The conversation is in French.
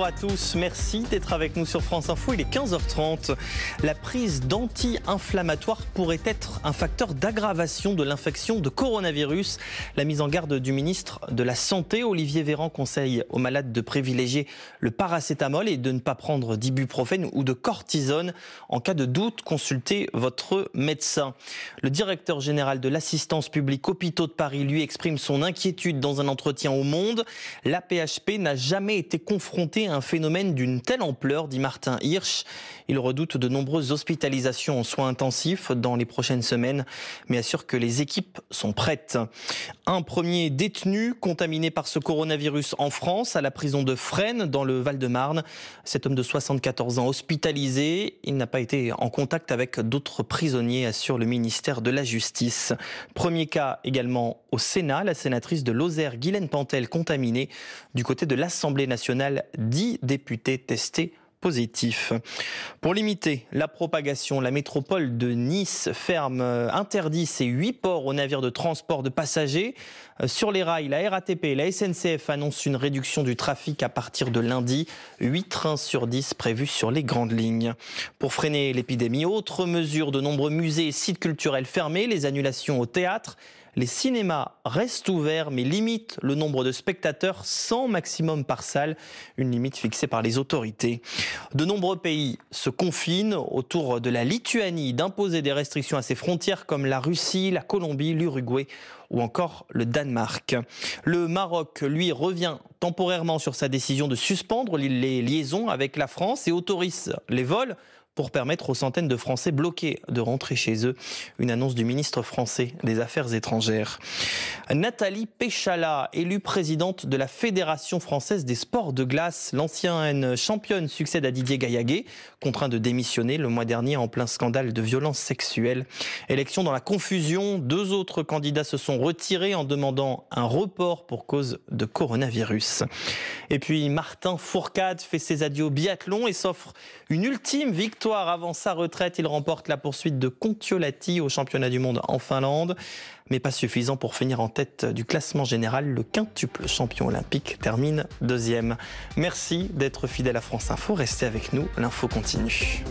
Bonjour à tous, merci d'être avec nous sur France Info, il est 15h30. La prise d'anti-inflammatoires pourrait être un facteur d'aggravation de l'infection de coronavirus. La mise en garde du ministre de la Santé, Olivier Véran, conseille aux malades de privilégier le paracétamol et de ne pas prendre d'ibuprofène ou de cortisone. En cas de doute, consultez votre médecin. Le directeur général de l'assistance publique Hôpitaux de Paris, lui, exprime son inquiétude dans un entretien au Monde. La PHP n'a jamais été confronté à un phénomène d'une telle ampleur, dit Martin Hirsch. Il redoute de nombreuses hospitalisations en soins intensifs dans les prochaines semaines, mais assure que les équipes sont prêtes. Un premier détenu contaminé par ce coronavirus en France, à la prison de Fresnes, dans le Val-de-Marne. Cet homme de 74 ans hospitalisé, il n'a pas été en contact avec d'autres prisonniers, assure le ministère de la Justice. Premier cas également au Sénat, la sénatrice de Lozère, Guylaine Pantel, contaminée. Du côté de l'Assemblée nationale, 10 députés testés positifs. Pour limiter la propagation, la métropole de Nice interdit ses 8 ports aux navires de transport de passagers. Sur les rails, la RATP et la SNCF annoncent une réduction du trafic à partir de lundi. 8 trains sur 10 prévus sur les grandes lignes. Pour freiner l'épidémie, autre mesure, de nombreux musées et sites culturels fermés, les annulations au théâtre. Les cinémas restent ouverts mais limitent le nombre de spectateurs, 100 maximum par salle, une limite fixée par les autorités. De nombreux pays se confinent, autour de la Lituanie d'imposer des restrictions à ses frontières comme la Russie, la Colombie, l'Uruguay ou encore le Danemark. Le Maroc, lui, revient temporairement sur sa décision de suspendre les liaisons avec la France et autorise les vols pour permettre aux centaines de Français bloqués de rentrer chez eux. Une annonce du ministre français des Affaires étrangères. Nathalie Péchala, élue présidente de la Fédération française des sports de glace. L'ancienne championne succède à Didier Gaillaguet, contraint de démissionner le mois dernier en plein scandale de violences sexuelles. Élection dans la confusion, 2 autres candidats se sont retirés en demandant un report pour cause de coronavirus. Et puis Martin Fourcade fait ses adieux au biathlon et s'offre une ultime victoire avant sa retraite. Il remporte la poursuite de Kontiolahti au championnat du monde en Finlande, mais pas suffisant pour finir en tête du classement général. Le quintuple champion olympique termine 2e. Merci d'être fidèle à France Info. Restez avec nous, l'info continue.